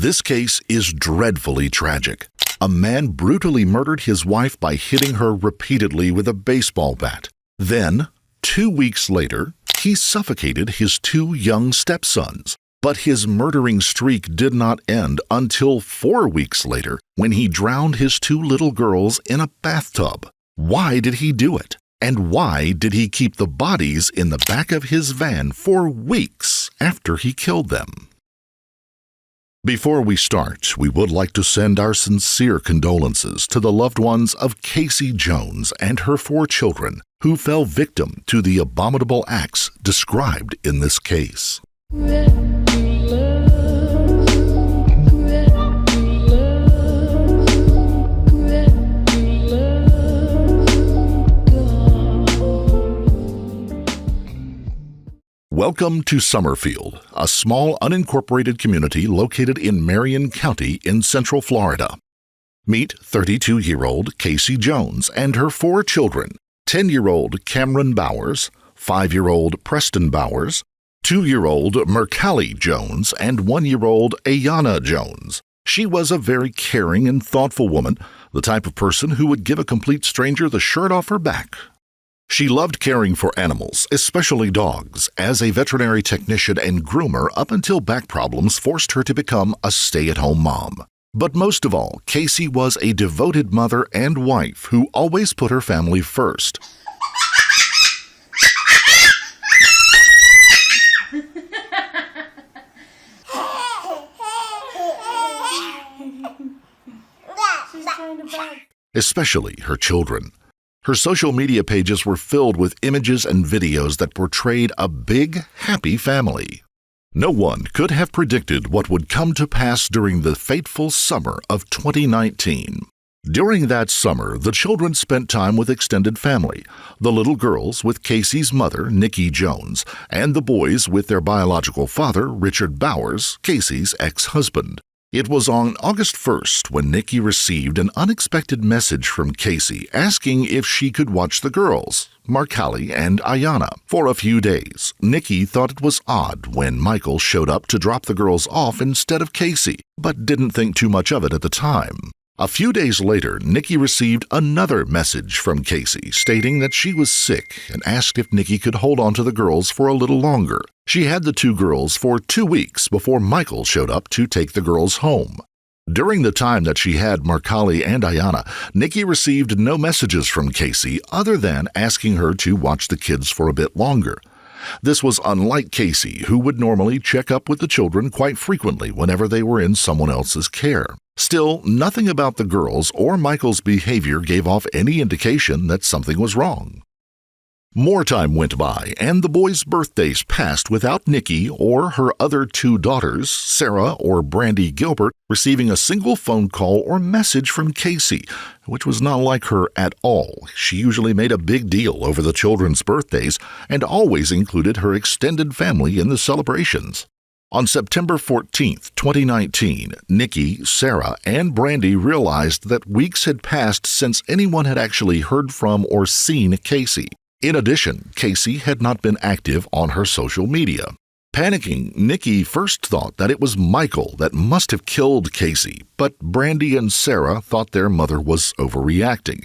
This case is dreadfully tragic. A man brutally murdered his wife by hitting her repeatedly with a baseball bat. Then, 2 weeks later, he suffocated his 2 young stepsons. But his murdering streak did not end until 4 weeks later when he drowned his 2 little girls in a bathtub. Why did he do it? And why did he keep the bodies in the back of his van for weeks after he killed them? Before we start, we would like to send our sincere condolences to the loved ones of Casei Jones and her 4 children who fell victim to the abominable acts described in this case. Welcome to Summerfield, a small unincorporated community located in Marion County in Central Florida. Meet 32-year-old Casei Jones and her 4 children, 10-year-old Cameron Bowers, 5-year-old Preston Bowers, 2-year-old Mercalli Jones, and 1-year-old Ayana Jones. She was a very caring and thoughtful woman, the type of person who would give a complete stranger the shirt off her back. She loved caring for animals, especially dogs, as a veterinary technician and groomer up until back problems forced her to become a stay-at-home mom. But most of all, Casei was a devoted mother and wife who always put her family first. Especially her children. Her social media pages were filled with images and videos that portrayed a big, happy family. No one could have predicted what would come to pass during the fateful summer of 2019. During that summer, the children spent time with extended family, the little girls with Casey's mother, Nikki Jones, and the boys with their biological father, Richard Bowers, Casey's ex-husband. It was on August 1st when Nikki received an unexpected message from Casei asking if she could watch the girls, Mercalli and Ayana, for a few days. Nikki thought it was odd when Michael showed up to drop the girls off instead of Casei, but didn't think too much of it at the time. A few days later, Nikki received another message from Casei stating that she was sick and asked if Nikki could hold on to the girls for a little longer. She had the 2 girls for 2 weeks before Michael showed up to take the girls home. During the time that she had Mercalli and Ayana, Nikki received no messages from Casei other than asking her to watch the kids for a bit longer. This was unlike Casei, who would normally check up with the children quite frequently whenever they were in someone else's care. Still, nothing about the girls or Michael's behavior gave off any indication that something was wrong. More time went by, and the boys' birthdays passed without Nikki or her other 2 daughters, Sarah or Brandy Gilbert, receiving a single phone call or message from Casei, which was not like her at all. She usually made a big deal over the children's birthdays and always included her extended family in the celebrations. On September 14, 2019, Nikki, Sarah, and Brandy realized that weeks had passed since anyone had actually heard from or seen Casei. In addition, Casei had not been active on her social media. Panicking, Nikki first thought that it was Michael that must have killed Casei, but Brandy and Sarah thought their mother was overreacting.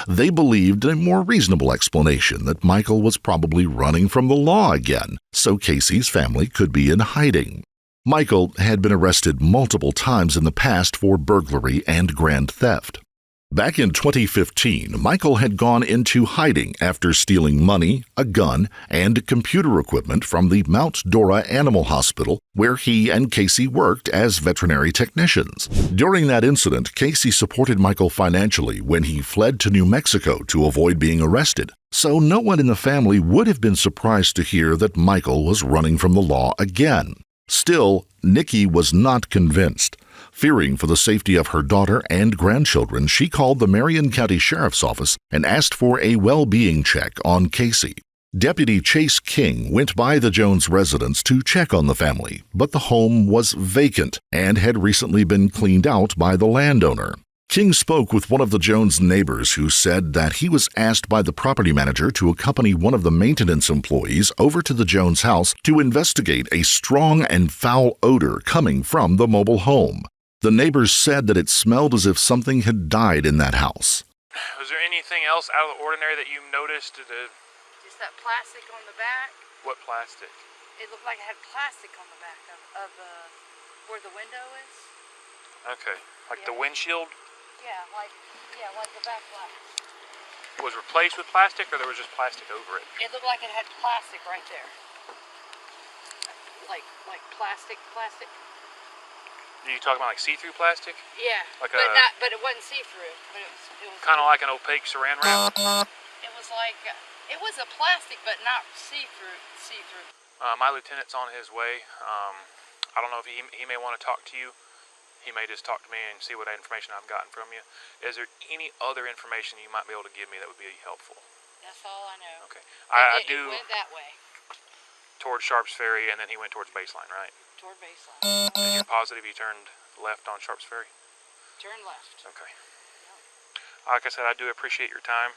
They believed a more reasonable explanation that Michael was probably running from the law again, so Casey's family could be in hiding. Michael had been arrested multiple times in the past for burglary and grand theft. Back in 2015, Michael had gone into hiding after stealing money, a gun, and computer equipment from the Mount Dora Animal Hospital, where he and Casei worked as veterinary technicians. During that incident, Casei supported Michael financially when he fled to New Mexico to avoid being arrested, so no one in the family would have been surprised to hear that Michael was running from the law again. Still, Nikki was not convinced. Fearing for the safety of her daughter and grandchildren, she called the Marion County Sheriff's Office and asked for a well-being check on Casei. Deputy Chase King went by the Jones residence to check on the family, but the home was vacant and had recently been cleaned out by the landowner. King spoke with one of the Jones neighbors who said that he was asked by the property manager to accompany one of the maintenance employees over to the Jones house to investigate a strong and foul odor coming from the mobile home. The neighbors said that it smelled as if something had died in that house. Was there anything else out of the ordinary that you noticed? Just that plastic on the back. What plastic? It looked like it had plastic on the back of where the window is. Okay, like the windshield? Yeah, like the back glass. Was replaced with plastic, or there was just plastic over it? It looked like it had plastic right there. Like plastic. Are you talking about like see-through plastic? Yeah, like but it wasn't see-through. But it was kind of like an opaque saran wrap. It was like it was a plastic, but not see-through. My lieutenant's on his way. I don't know if he may want to talk to you. He may just talk to me and see what information I've gotten from you. Is there any other information you might be able to give me that would be helpful? That's all I know. Okay. It went that way. Towards Sharps Ferry, and then he went towards Baseline, right? Toward Baseline. And you're positive you turned left on Sharps Ferry? Turn left. Okay. Like I said, I do appreciate your time.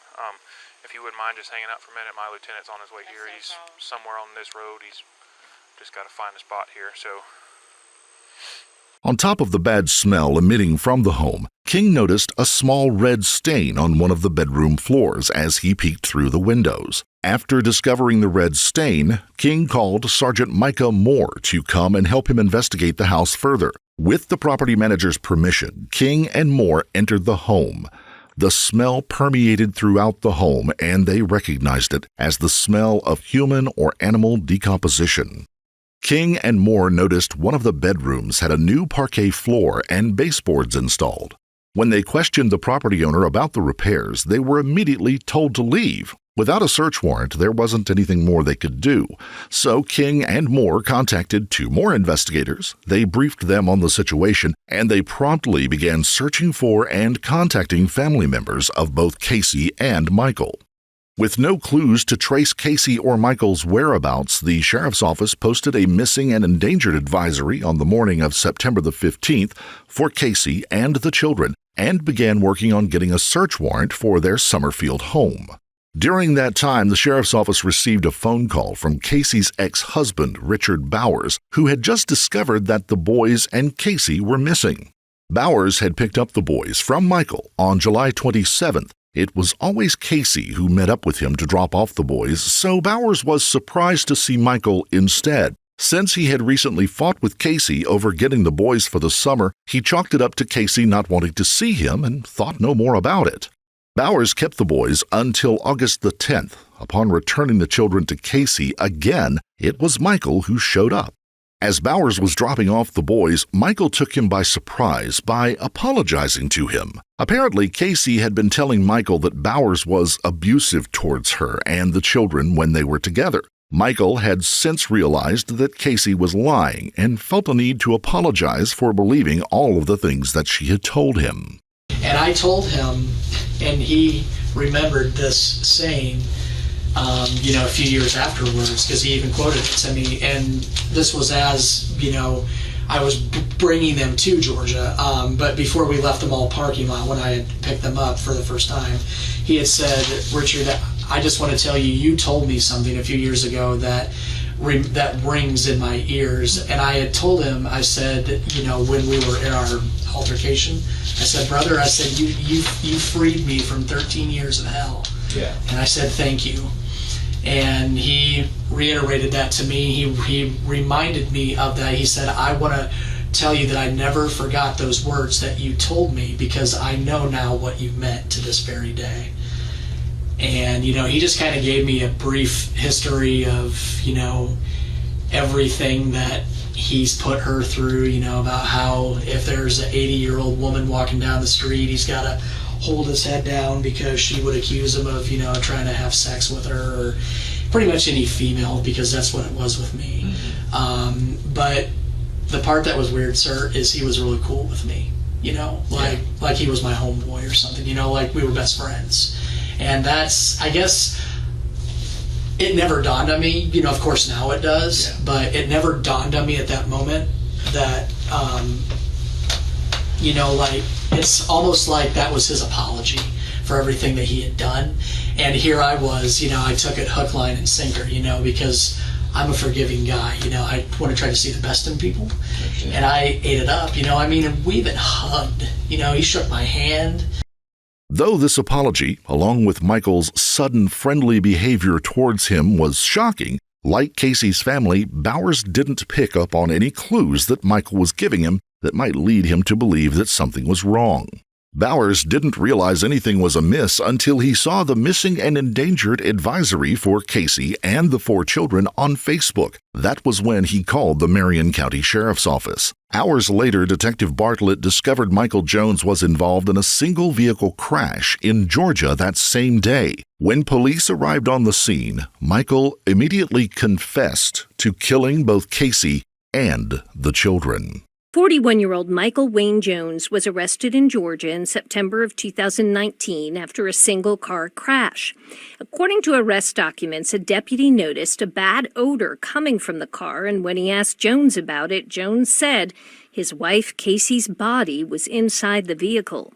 If you wouldn't mind just hanging out for a minute, my lieutenant's on his way here. He's somewhere on this road. He's just got to find a spot here, so... On top of the bad smell emitting from the home, King noticed a small red stain on one of the bedroom floors as he peeked through the windows. After discovering the red stain, King called Sergeant Micah Moore to come and help him investigate the house further. With the property manager's permission, King and Moore entered the home. The smell permeated throughout the home, and they recognized it as the smell of human or animal decomposition. King and Moore noticed one of the bedrooms had a new parquet floor and baseboards installed. When they questioned the property owner about the repairs, they were immediately told to leave. Without a search warrant, there wasn't anything more they could do. So King and Moore contacted 2 more investigators. They briefed them on the situation, and they promptly began searching for and contacting family members of both Casei and Michael. With no clues to trace Casei or Michael's whereabouts, the sheriff's office posted a missing and endangered advisory on the morning of September the 15th for Casei and the children, and began working on getting a search warrant for their Summerfield home. During that time, the sheriff's office received a phone call from Casey's ex-husband, Richard Bowers, who had just discovered that the boys and Casei were missing. Bowers had picked up the boys from Michael on July 27th. It was always Casei who met up with him to drop off the boys, so Bowers was surprised to see Michael instead. Since he had recently fought with Casei over getting the boys for the summer, he chalked it up to Casei not wanting to see him and thought no more about it. Bowers kept the boys until August the 10th. Upon returning the children to Casei again, it was Michael who showed up. As Bowers was dropping off the boys, Michael took him by surprise by apologizing to him. Apparently, Casei had been telling Michael that Bowers was abusive towards her and the children when they were together. Michael had since realized that Casei was lying and felt a need to apologize for believing all of the things that she had told him. And I told him, and he remembered this saying, a few years afterwards, because he even quoted it to me. And this was as, I was bringing them to Georgia. But before we left the mall parking lot, when I had picked them up for the first time, he had said, "Richard, I just want to tell you, you told me something a few years ago that rings in my ears." And I had told him, I said, when we were in our altercation, I said, "Brother," I said, you freed me from 13 years of hell. Yeah. And I said, "Thank you." And he reiterated that to me. He reminded me of that. He said, "I want to tell you that I never forgot those words that you told me, because I know now what you meant to this very day." And, he just kind of gave me a brief history of, everything that he's put her through, about how if there's an 80-year-old woman walking down the street, he's got to hold his head down because she would accuse him of, trying to have sex with her, or pretty much any female, because that's what it was with me. Mm-hmm. But the part that was weird, sir, is he was really cool with me, like he was my homeboy or something, like we were best friends. And that's, I guess, it never dawned on me, of course now it does, but it never dawned on me at that moment that, it's almost like that was his apology for everything that he had done. And here I was, I took it hook, line, and sinker, because I'm a forgiving guy. I want to try to see the best in people. And I ate it up, and we even hugged. He shook my hand. Though this apology, along with Michael's sudden friendly behavior towards him, was shocking, like Casey's family, Bowers didn't pick up on any clues that Michael was giving him that might lead him to believe that something was wrong. Bowers didn't realize anything was amiss until he saw the missing and endangered advisory for Casey and the 4 children on Facebook. That was when he called the Marion County Sheriff's Office. Hours later, Detective Bartlett discovered Michael Jones was involved in a single-vehicle crash in Georgia that same day. When police arrived on the scene, Michael immediately confessed to killing both Casey and the children. 41-year-old Michael Wayne Jones was arrested in Georgia in September of 2019 after a single-car crash. According to arrest documents, a deputy noticed a bad odor coming from the car, and when he asked Jones about it, Jones said his wife Casey's body was inside the vehicle.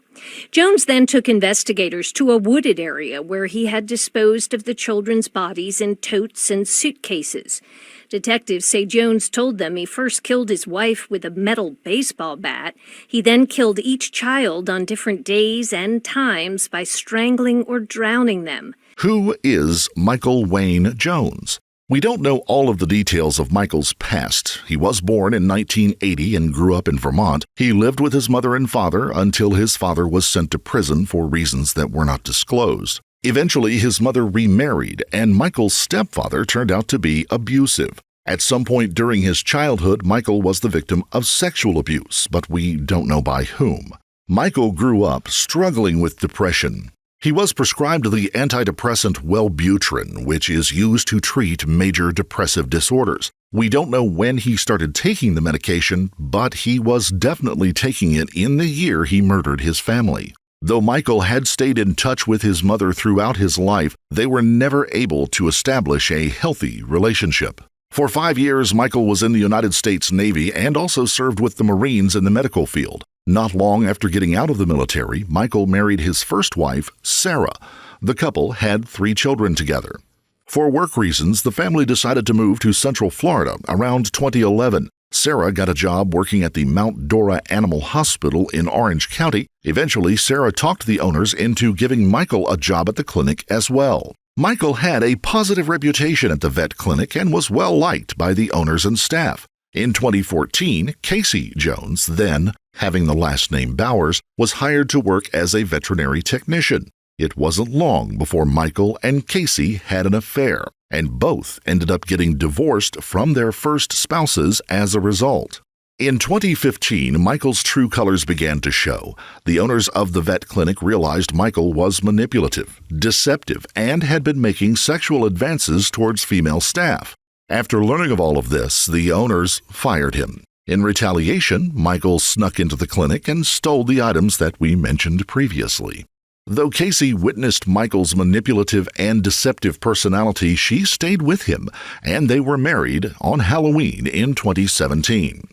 Jones then took investigators to a wooded area where he had disposed of the children's bodies in totes and suitcases. Detectives say Jones told them he first killed his wife with a metal baseball bat. He then killed each child on different days and times by strangling or drowning them. Who is Michael Wayne Jones? We don't know all of the details of Michael's past. He was born in 1980 and grew up in Vermont. He lived with his mother and father until his father was sent to prison for reasons that were not disclosed. Eventually, his mother remarried, and Michael's stepfather turned out to be abusive. At some point during his childhood, Michael was the victim of sexual abuse, but we don't know by whom. Michael grew up struggling with depression. He was prescribed the antidepressant Wellbutrin, which is used to treat major depressive disorders. We don't know when he started taking the medication, but he was definitely taking it in the year he murdered his family. Though Michael had stayed in touch with his mother throughout his life, they were never able to establish a healthy relationship. For 5 years, Michael was in the United States Navy and also served with the Marines in the medical field. Not long after getting out of the military, Michael married his first wife, Sarah. The couple had 3 children together. For work reasons, the family decided to move to Central Florida around 2011. Sarah got a job working at the Mount Dora Animal Hospital in Orange County. Eventually, Sarah talked the owners into giving Michael a job at the clinic as well. Michael had a positive reputation at the vet clinic and was well liked by the owners and staff. In 2014, Casei Jones, then having the last name Bowers, was hired to work as a veterinary technician. It wasn't long before Michael and Casey had an affair, and both ended up getting divorced from their first spouses as a result. In 2015, Michael's true colors began to show. The owners of the vet clinic realized Michael was manipulative, deceptive, and had been making sexual advances towards female staff. After learning of all of this, the owners fired him. In retaliation, Michael snuck into the clinic and stole the items that we mentioned previously. Though Casey witnessed Michael's manipulative and deceptive personality, she stayed with him, and they were married on Halloween in 2017.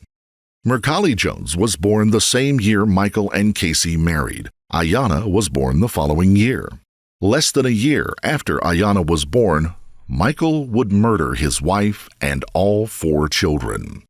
Casei Jones was born the same year Michael and Casey married. Ayanna was born the following year. Less than a year after Ayanna was born, Michael would murder his wife and all 4 children.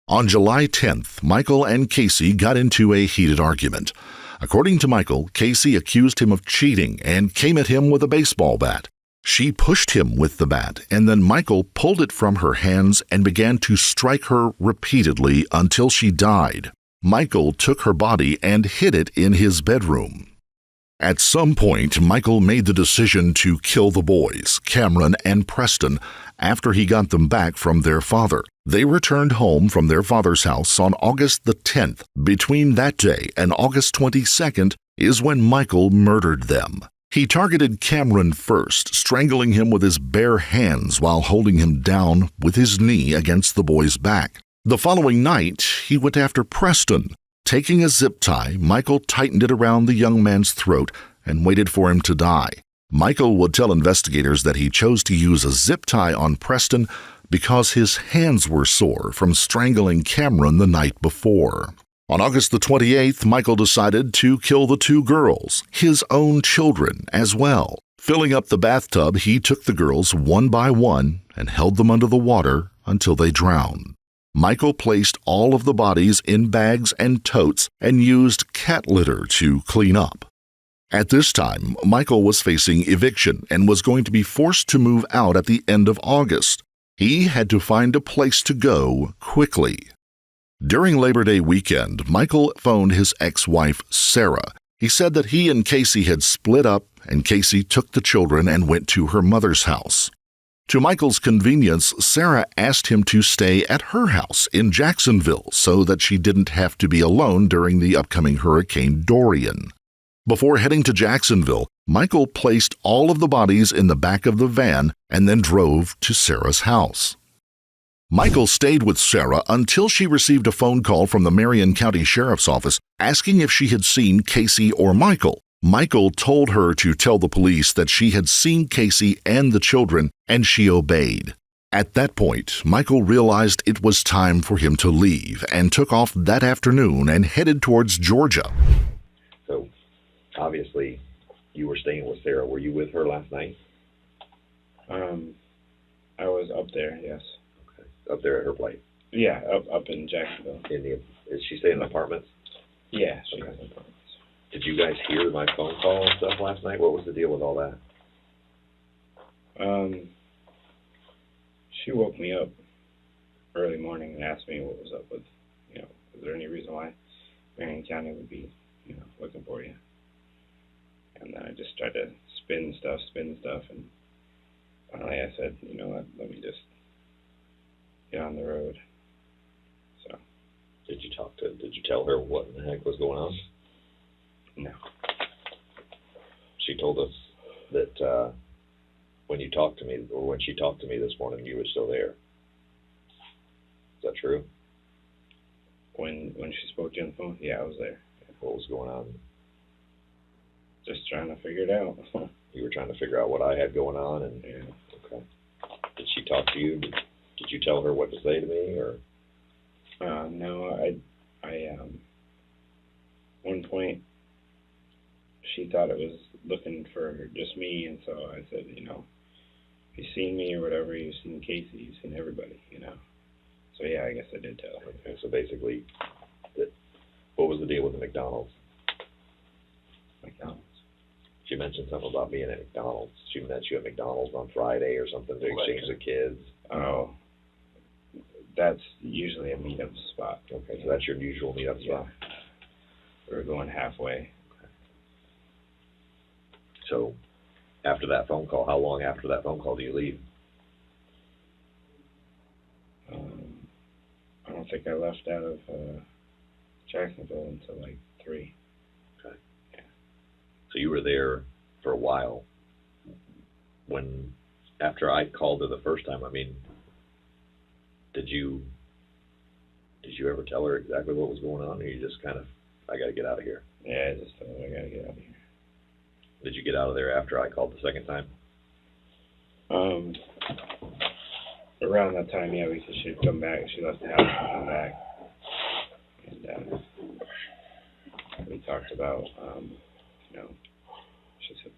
On July 10th, Michael and Casey got into a heated argument. According to Michael, Casey accused him of cheating and came at him with a baseball bat. She pushed him with the bat, and then Michael pulled it from her hands and began to strike her repeatedly until she died. Michael took her body and hid it in his bedroom. At some point, Michael made the decision to kill the boys, Cameron and Preston, after he got them back from their father. They returned home from their father's house on August the 10th. Between that day and August 22nd is when Michael murdered them. He targeted Cameron first, strangling him with his bare hands while holding him down with his knee against the boy's back. The following night, he went after Preston. Taking a zip tie, Michael tightened it around the young man's throat and waited for him to die. Michael would tell investigators that he chose to use a zip tie on Preston because his hands were sore from strangling Cameron the night before. On August the 28th, Michael decided to kill the two girls, his own children, as well. Filling up the bathtub, he took the girls one by one and held them under the water until they drowned. Michael placed all of the bodies in bags and totes and used cat litter to clean up. At this time, Michael was facing eviction and was going to be forced to move out at the end of August. He had to find a place to go quickly. During Labor Day weekend, Michael phoned his ex-wife, Sarah. He said that he and Casey had split up, and Casey took the children and went to her mother's house. To Michael's convenience, Sarah asked him to stay at her house in Jacksonville so that she didn't have to be alone during the upcoming Hurricane Dorian. Before heading to Jacksonville, Michael placed all of the bodies in the back of the van and then drove to Sarah's house. Michael stayed with Sarah until she received a phone call from the Marion County Sheriff's Office asking if she had seen Casey or Michael. Michael told her to tell the police that she had seen Casey and the children, and she obeyed. At that point, Michael realized it was time for him to leave and took off that afternoon and headed towards Georgia. So, obviously, you were staying with Sarah. Were you with her last night? I was up there, yes. Up there at her place? Yeah, up in Jacksonville. Is she staying in apartments? Yeah, she Okay. has apartments. Did you guys hear my phone call and stuff last night? What was the deal with all that? She woke me up early morning and asked me what was up with, is there any reason why Marion County would be, looking for you? And then I just tried to spin stuff, and finally I said, let me just get on the road. So. Did you tell her what in the heck was going on? No. She told us that when you talked to me, or when she talked to me this morning, you were still there. Is that true? When she spoke to you on the phone, yeah, I was there. What was going on? Just trying to figure it out. You were trying to figure out what I had going on, and Yeah. okay. Did she talk to you? Did you tell her what to say to me, or? No, I one point she thought it was looking for just me, and so I said, if you've seen me or whatever, you've seen Casey, you've seen everybody, So yeah, I guess I did tell her. Okay, so basically, what was the deal with the McDonald's? McDonald's. She mentioned something about being at McDonald's. She met you at McDonald's on Friday or something to exchange the kids. Oh, that's usually a meetup spot. Okay, so that's your usual meetup Yeah. spot. We're going halfway. So, after that phone call, how long after that phone call do you leave? I don't think I left out of Jacksonville until like 3. Okay. Yeah. So you were there for a while. After I called her the first time, did you ever tell her exactly what was going on, or you just kind of, I gotta get out of here? Yeah, I just told her I gotta get out of here. Did you get out of there after I called the second time? Around that time, yeah, because she'd come back. She left the house and come back. And we talked about, she said,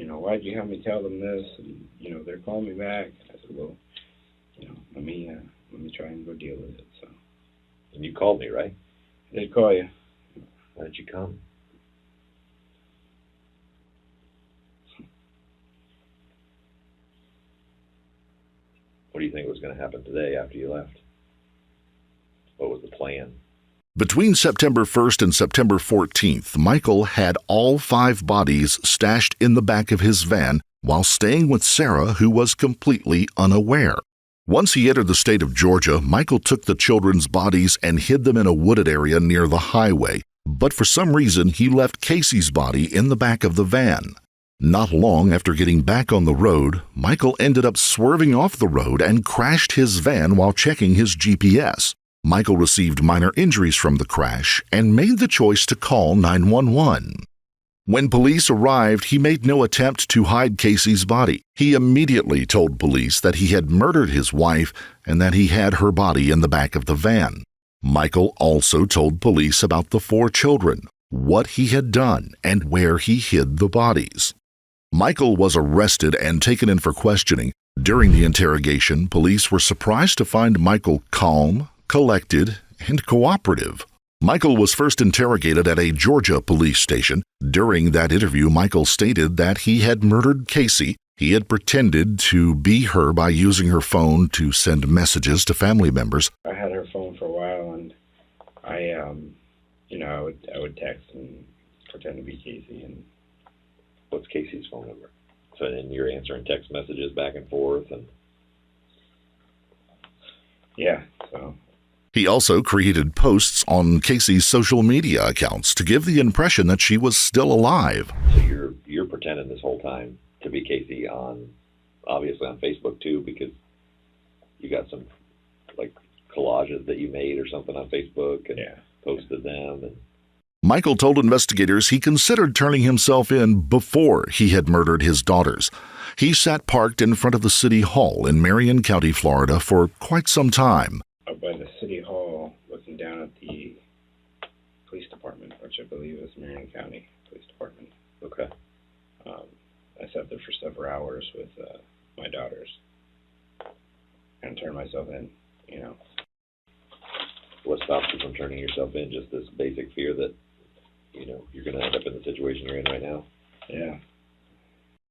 well, why'd you have me tell them this? And, they're calling me back. And I said, well, let me try and go deal with it. So. And you called me, right? I did call you. Why did you come? What do you think was going to happen today after you left? What was the plan? Between September 1st and September 14th, Michael had all 5 bodies stashed in the back of his van while staying with Sarah, who was completely unaware. Once he entered the state of Georgia, Michael took the children's bodies and hid them in a wooded area near the highway, but for some reason he left Casey's body in the back of the van. Not long after getting back on the road, Michael ended up swerving off the road and crashed his van while checking his GPS. Michael received minor injuries from the crash and made the choice to call 911. When police arrived, he made no attempt to hide Casey's body. He immediately told police that he had murdered his wife and that he had her body in the back of the van. Michael also told police about the 4 children, what he had done, and where he hid the bodies. Michael was arrested and taken in for questioning. During the interrogation, police were surprised to find Michael calm, collected, and cooperative. Michael was first interrogated at a Georgia police station. During that interview, Michael stated that he had murdered Casei. He had pretended to be her by using her phone to send messages to family members. I had her phone for a while, and I would text and pretend to be Casei. And What's Casey's phone number? So then you're answering text messages back and forth, and yeah, so. He also created posts on Casey's social media accounts to give the impression that she was still alive. So you're pretending this whole time to be Casei obviously on Facebook too, because you got some like collages that you made or something on Facebook and posted them. And Michael told investigators he considered turning himself in before he had murdered his daughters. He sat parked in front of the city hall in Marion County, Florida for quite some time. Up by the city hall, looking down at the police department, which I believe is Marion County Police Department. okay. I sat there for several hours with my daughters and turned myself in, What stops you from turning yourself in? Just this basic fear that, you're going to end up in the situation you're in right now? Yeah.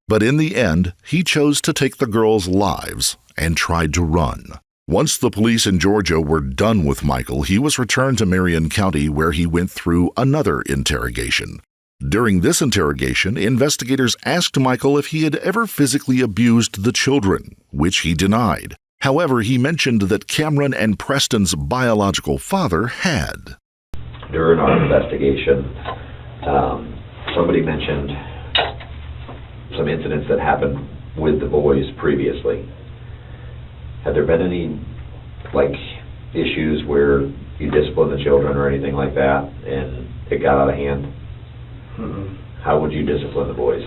But in the end, he chose to take the girls' lives and tried to run. Once the police in Georgia were done with Michael, he was returned to Marion County, where he went through another interrogation. During this interrogation, investigators asked Michael if he had ever physically abused the children, which he denied. However, he mentioned that Cameron and Preston's biological father had. During our investigation, somebody mentioned some incidents that happened with the boys previously. Have there been any, issues where you disciplined the children or anything like that and it got out of hand? Mm-mm. How would you discipline the boys?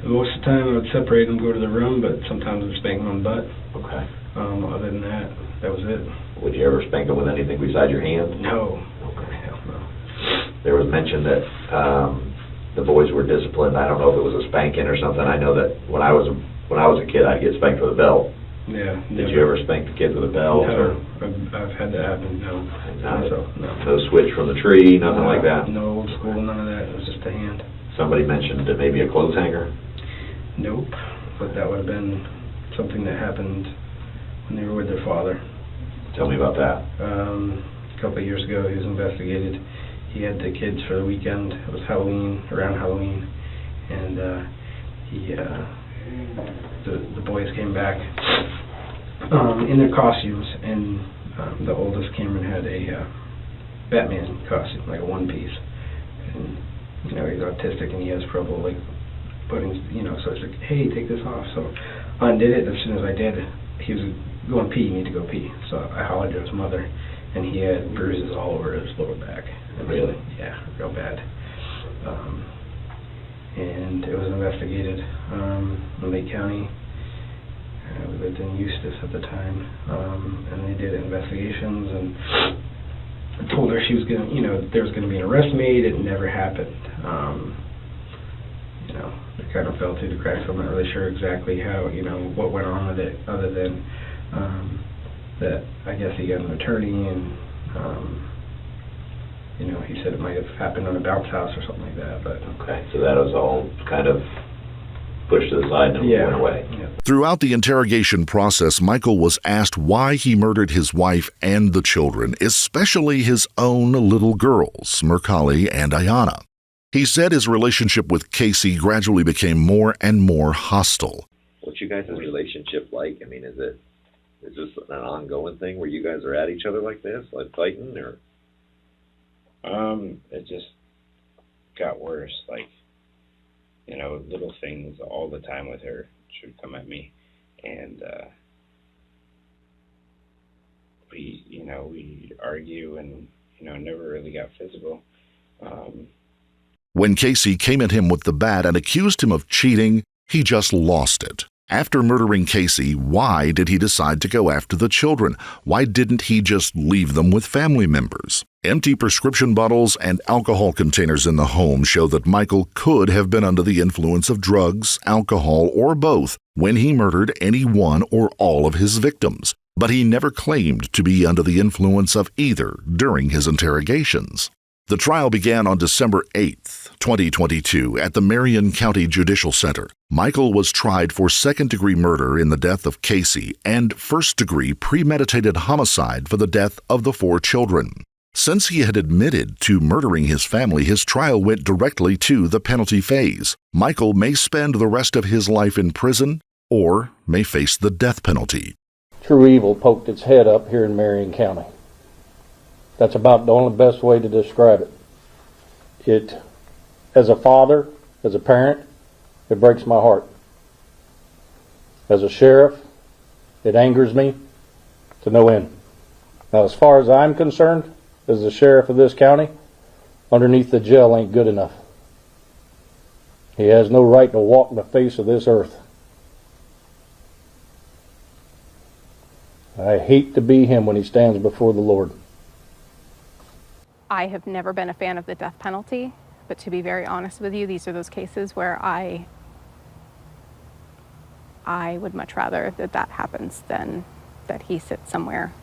Most of the time I would separate them, go to the room, but sometimes I'd spank them on the butt. Okay. Other than that, that was it. Would you ever spank them with anything besides your hand? No. Okay. Hell no. There was mention that the boys were disciplined. I don't know if it was a spanking or something. I know that when I was a kid, I'd get spanked with a belt. Yeah. Did you ever spank the kids with a belt? No. I've had that happen. No. No switch from the tree, nothing like that? No old school, none of that. It was just a hand. Somebody mentioned that maybe a clothes hanger? Nope. But that would have been something that happened when they were with their father. Tell me about that. A couple of years ago, he was investigated. He had the kids for the weekend. It was Halloween, around Halloween, and the boys came back in their costumes, and the oldest, Cameron, had a Batman costume, like a one-piece. And, he's autistic and he has trouble, putting, so it's like, hey, take this off. So I undid it, and as soon as I did, he was going pee, you need to go pee. So I hollered to his mother, and he had bruises all over his lower back. Really? Yeah, real bad. And it was investigated in Lake County. We lived in Eustis at the time, and they did investigations, and I told her she was going to, there was going to be an arrest made. It never happened. It kind of fell through the cracks. I'm not really sure exactly how, what went on with it, other than that I guess he got an attorney, and he said it might have happened on a bounce house or something like that. But okay, so that was all kind of pushed to the side and went away. Yeah. Throughout the interrogation process, Michael was asked why he murdered his wife and the children, especially his own little girls, Mercalli and Ayana. He said his relationship with Casei gradually became more and more hostile. What's you guys' relationship like? I mean, is this an ongoing thing where you guys are at each other like this, like fighting, or? It just got worse. Little things all the time with her. She would come at me, and we'd argue, and never really got physical. When Casei came at him with the bat and accused him of cheating, he just lost it. After murdering Casei, why did he decide to go after the children? Why didn't he just leave them with family members? Empty prescription bottles and alcohol containers in the home show that Michael could have been under the influence of drugs, alcohol, or both when he murdered any one or all of his victims. But he never claimed to be under the influence of either during his interrogations. The trial began on December 8, 2022, at the Marion County Judicial Center. Michael was tried for second-degree murder in the death of Casei and first-degree premeditated homicide for the death of the 4 children. Since he had admitted to murdering his family, his trial went directly to the penalty phase. Michael may spend the rest of his life in prison or may face the death penalty. True evil poked its head up here in Marion County. That's about the only best way to describe it. As a father, as a parent, it breaks my heart. As a sheriff, it angers me to no end. Now, as far as I'm concerned, as the sheriff of this county, underneath the jail ain't good enough. He has no right to walk the face of this earth. I hate to be him when he stands before the Lord. I have never been a fan of the death penalty, but to be very honest with you, these are those cases where I would much rather that happens than that he sits somewhere.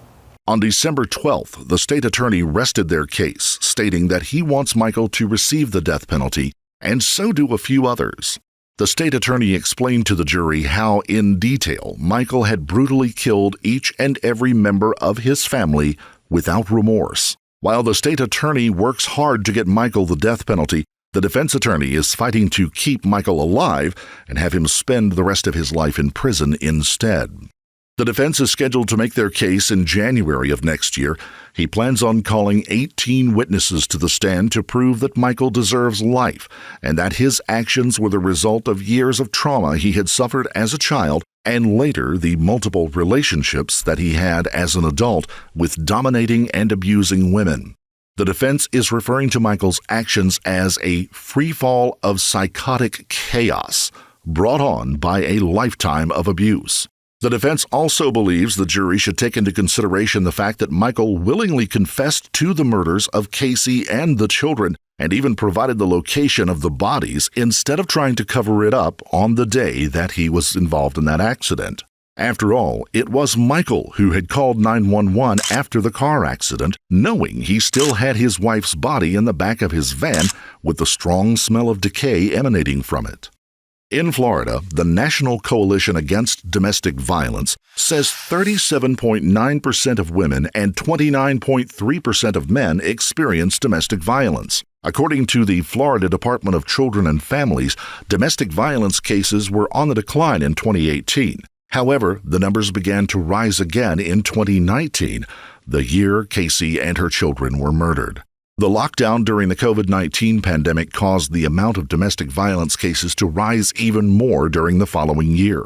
On December 12th, the state attorney rested their case, stating that he wants Michael to receive the death penalty, and so do a few others. The state attorney explained to the jury how, in detail, Michael had brutally killed each and every member of his family without remorse. While the state attorney works hard to get Michael the death penalty, the defense attorney is fighting to keep Michael alive and have him spend the rest of his life in prison instead. The defense is scheduled to make their case in January of next year. He plans on calling 18 witnesses to the stand to prove that Michael deserves life and that his actions were the result of years of trauma he had suffered as a child and later the multiple relationships that he had as an adult with dominating and abusing women. The defense is referring to Michael's actions as a freefall of psychotic chaos brought on by a lifetime of abuse. The defense also believes the jury should take into consideration the fact that Michael willingly confessed to the murders of Casei and the children and even provided the location of the bodies instead of trying to cover it up on the day that he was involved in that accident. After all, it was Michael who had called 911 after the car accident, knowing he still had his wife's body in the back of his van with the strong smell of decay emanating from it. In Florida, the National Coalition Against Domestic Violence says 37.9% of women and 29.3% of men experience domestic violence. According to the Florida Department of Children and Families, domestic violence cases were on the decline in 2018. However, the numbers began to rise again in 2019, the year Casei and her children were murdered. The lockdown during the COVID-19 pandemic caused the amount of domestic violence cases to rise even more during the following year.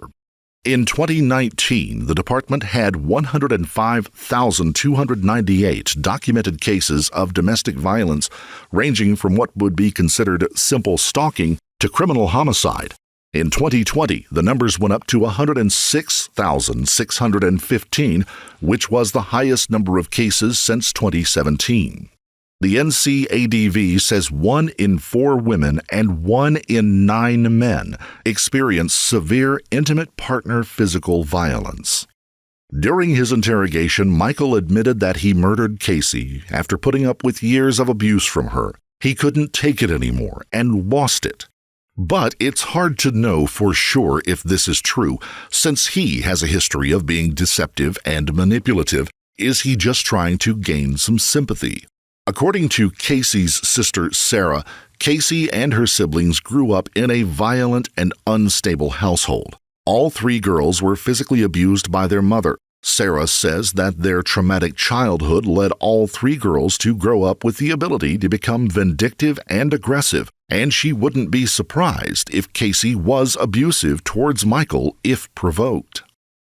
In 2019, the department had 105,298 documented cases of domestic violence, ranging from what would be considered simple stalking to criminal homicide. In 2020, the numbers went up to 106,615, which was the highest number of cases since 2017. The NCADV says 1 in 4 women and 1 in 9 men experience severe intimate partner physical violence. During his interrogation, Michael admitted that he murdered Casei after putting up with years of abuse from her. He couldn't take it anymore and lost it. But it's hard to know for sure if this is true, since he has a history of being deceptive and manipulative. Is he just trying to gain some sympathy? According to Casey's sister Sarah, Casei and her siblings grew up in a violent and unstable household. All 3 girls were physically abused by their mother. Sarah says that their traumatic childhood led all 3 girls to grow up with the ability to become vindictive and aggressive, and she wouldn't be surprised if Casei was abusive towards Michael if provoked.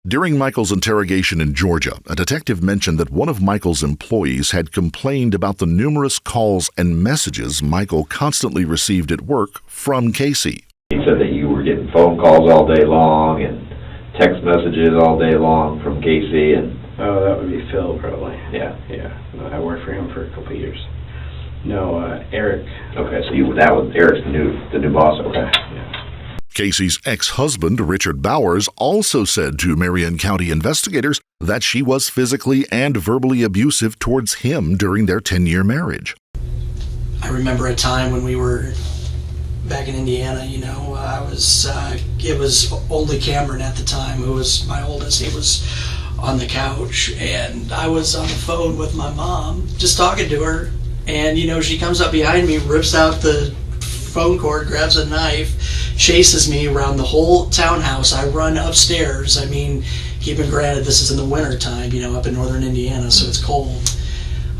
During Michael's interrogation in Georgia, a detective mentioned that one of Michael's employees had complained about the numerous calls and messages Michael constantly received at work from Casei. He said that you were getting phone calls all day long and text messages all day long from Casey and... Oh, that would be Phil, probably. Yeah. Yeah. No, I worked for him for a couple of years. No, Eric. Okay, so that was Eric's the new boss. Okay. Yeah. Casey's ex-husband, Richard Bowers, also said to Marion County investigators that she was physically and verbally abusive towards him during their 10-year marriage. I remember a time when we were back in Indiana, it was only Cameron at the time, who was my oldest. He was on the couch, and I was on the phone with my mom, just talking to her, and, she comes up behind me, rips out the phone cord, grabs a knife, chases me around the whole townhouse. I run upstairs. I mean, keeping granted, this is in the winter time, up in northern Indiana, so it's cold.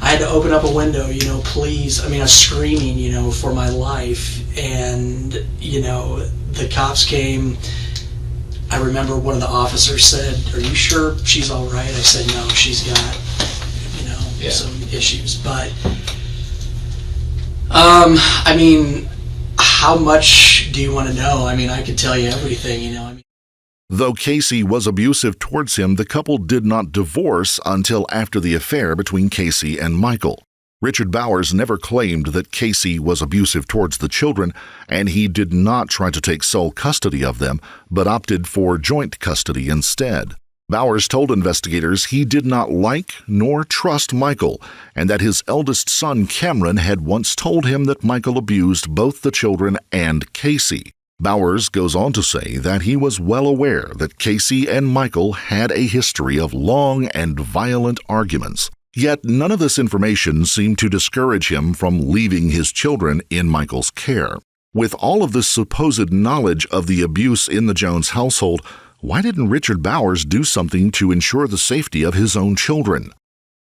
I had to open up a window, please. I mean, I was screaming, for my life. And, the cops came. I remember one of the officers said, "Are you sure she's all right?" I said, "No, she's got, some issues." But, I mean, how much do you want to know? I mean, I could tell you everything, Though Casey was abusive towards him, the couple did not divorce until after the affair between Casey and Michael. Richard Bowers never claimed that Casey was abusive towards the children, and he did not try to take sole custody of them, but opted for joint custody instead. Bowers told investigators he did not like nor trust Michael, and that his eldest son Cameron had once told him that Michael abused both the children and Casey. Bowers goes on to say that he was well aware that Casey and Michael had a history of long and violent arguments. Yet none of this information seemed to discourage him from leaving his children in Michael's care. With all of this supposed knowledge of the abuse in the Jones household, why didn't Richard Bowers do something to ensure the safety of his own children?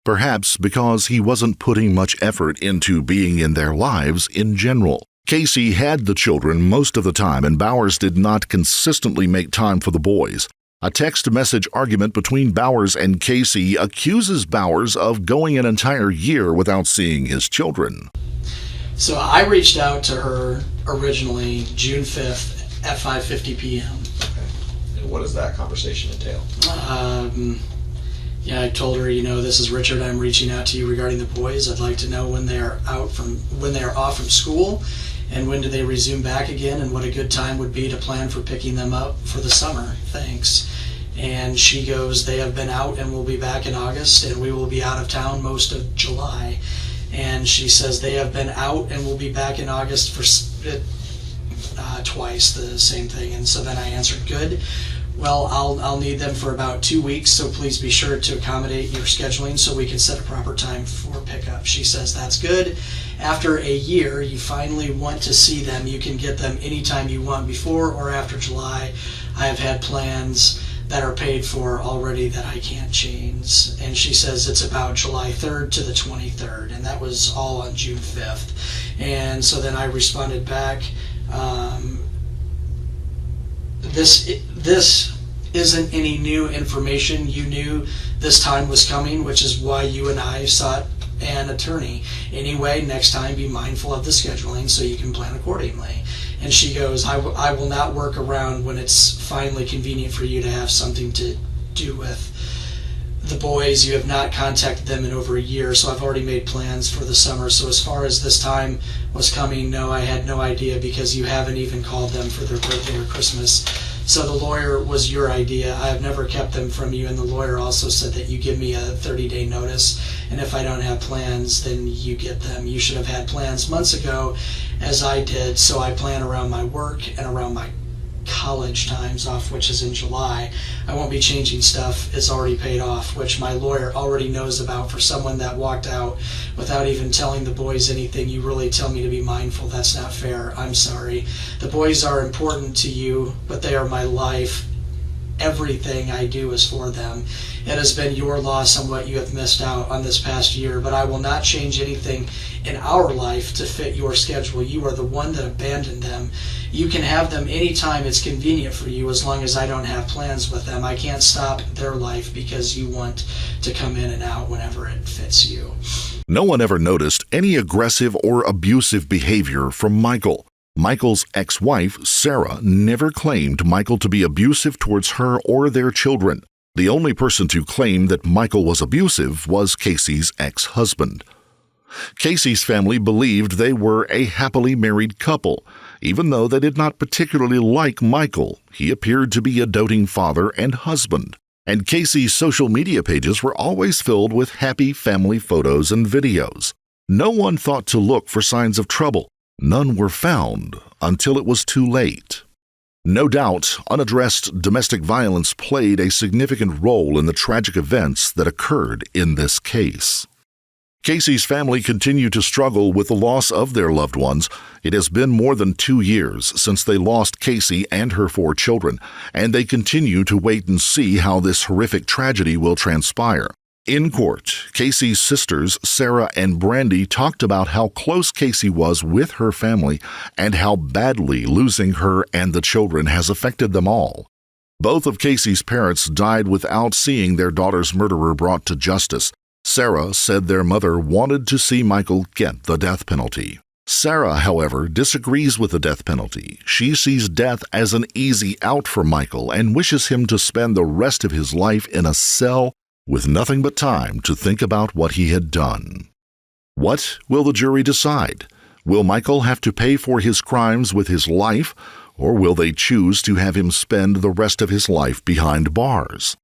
Perhaps because he wasn't putting much effort into being in their lives in general. Casey had the children most of the time, and Bowers did not consistently make time for the boys. A text message argument between Bowers and Casey accuses Bowers of going an entire year without seeing his children. So I reached out to her originally June 5th at 5:50 p.m. Okay. And what does that conversation entail? I told her, this is Richard. I'm reaching out to you regarding the boys. I'd like to know when they are off from school, and when do they resume back again, and what a good time would be to plan for picking them up for the summer. Thanks. And she goes, they have been out and will be back in August, and we will be out of town most of July. And she says they have been out and will be back in August for twice, the same thing. And so then I answered, good. Well, I'll need them for about 2 weeks, so please be sure to accommodate your scheduling so we can set a proper time for pickup. She says, that's good. After a year, you finally want to see them. You can get them anytime you want, before or after July. I have had plans that are paid for already that I can't change. And she says it's about July 3rd to the 23rd, and that was all on June 5th. And so then I responded back, This isn't any new information. You knew this time was coming, which is why you and I sought an attorney. Anyway, next time be mindful of the scheduling so you can plan accordingly. And she goes, I will not work around when it's finally convenient for you to have something to do with the boys. You have not contacted them in over a year, so I've already made plans for the summer. So as far as this time was coming, no, I had no idea, because you haven't even called them for their birthday or Christmas. So the lawyer was your idea. I have never kept them from you, and the lawyer also said that you give me a 30-day notice, and if I don't have plans, then you get them. You should have had plans months ago, as I did, so I plan around my work and around my college times off, which is in July. I won't be changing stuff. It's already paid off, which my lawyer already knows about. For someone that walked out without even telling the boys anything, you really tell me to be mindful. That's not fair. I'm sorry. The boys are important to you, but they are my life. Everything I do is for them. It has been your loss on what you have missed out on this past year, but I will not change anything in our life to fit your schedule. You are the one that abandoned them. You can have them anytime it's convenient for you, as long as I don't have plans with them. I can't stop their life because you want to come in and out whenever it fits you. No one ever noticed any aggressive or abusive behavior from Michael. Michael's ex-wife, Sarah, never claimed Michael to be abusive towards her or their children. The only person to claim that Michael was abusive was Casey's ex-husband. Casey's family believed they were a happily married couple. Even though they did not particularly like Michael, he appeared to be a doting father and husband. And Casey's social media pages were always filled with happy family photos and videos. No one thought to look for signs of trouble. None were found until it was too late. No doubt, unaddressed domestic violence played a significant role in the tragic events that occurred in this case. Casey's family continued to struggle with the loss of their loved ones. It has been more than 2 years since they lost Casey and her 4 children, and they continue to wait and see how this horrific tragedy will transpire. In court, Casey's sisters, Sarah and Brandy, talked about how close Casey was with her family and how badly losing her and the children has affected them all. Both of Casey's parents died without seeing their daughter's murderer brought to justice. Sarah said their mother wanted to see Michael get the death penalty. Sarah, however, disagrees with the death penalty. She sees death as an easy out for Michael and wishes him to spend the rest of his life in a cell with nothing but time to think about what he had done. What will the jury decide? Will Michael have to pay for his crimes with his life, or will they choose to have him spend the rest of his life behind bars?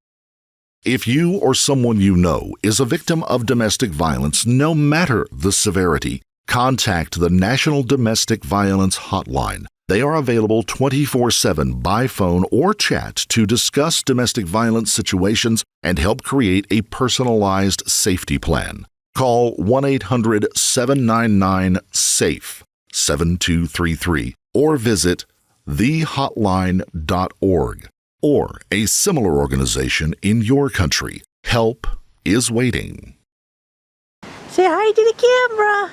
If you or someone you know is a victim of domestic violence, no matter the severity, contact the National Domestic Violence Hotline. They are available 24/7 by phone or chat to discuss domestic violence situations and help create a personalized safety plan. Call 1-800-799-SAFE 7233 or visit thehotline.org or a similar organization in your country. Help is waiting. Say hi to the camera.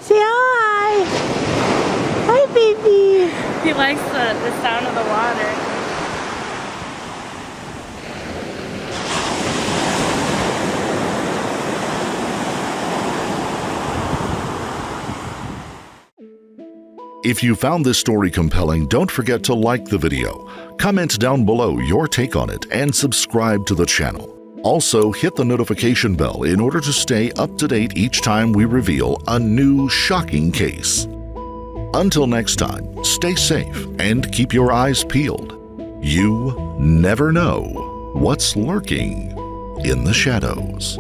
Say hi. Hi, baby. He likes the sound of the water. If you found this story compelling, don't forget to like the video, comment down below your take on it, and subscribe to the channel. Also, hit the notification bell in order to stay up to date each time we reveal a new shocking case. Until next time, stay safe and keep your eyes peeled. You never know what's lurking in the shadows.